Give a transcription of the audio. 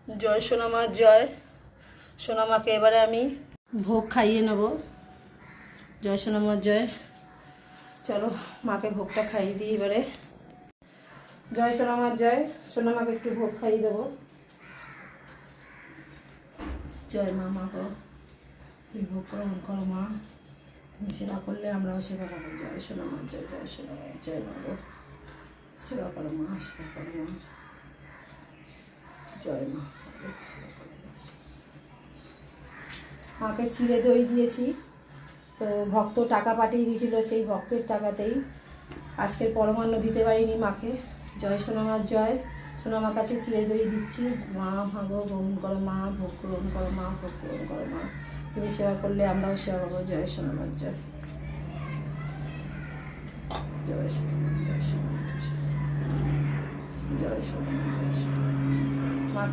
জয় সোনামা জয়। সোনামাকে এবারে আমি ভোগ খাইয়ে নেব। জয় সোনামার জয়। চলো মাকে ভোগটা খাইয়ে দিই এবারে। জয় সোনামার জয়। সোনামাকে একটু ভোগ খাইয়ে দেবো। জয় মা, মাকে তুমি ভোগ গ্রহণ করো মা, তুমি সেবা করলে আমরাও সেবা করবো। জয় সোনামার জয়। জয় সোনামার জয় মা গো, সেবা করো মা, সেবা করো মা। জয় মা। মাকে চিড়ে দই দিয়েছি, তো ভক্ত টাকা পাঠিয়ে দিয়েছিল, সেই ভক্তের টাকাতেই আজকের পরমান্ন দিতে পারিনি মাকে। জয় সোনামার জয়। সোনামার কাছে চিড়ে দই দিচ্ছি। মা ভাগো গ্রহণ করো মা, ভোগ গ্রহণ করো মা, ভোগ গ্রহণ করো মা, তুমি সেবা করলে আমরাও সেবা করবো। জয় সোনামার জয়। জয় সোনামার জয়। সোনামার জয়। জয় সোনামার জয়। সোনামার জয়।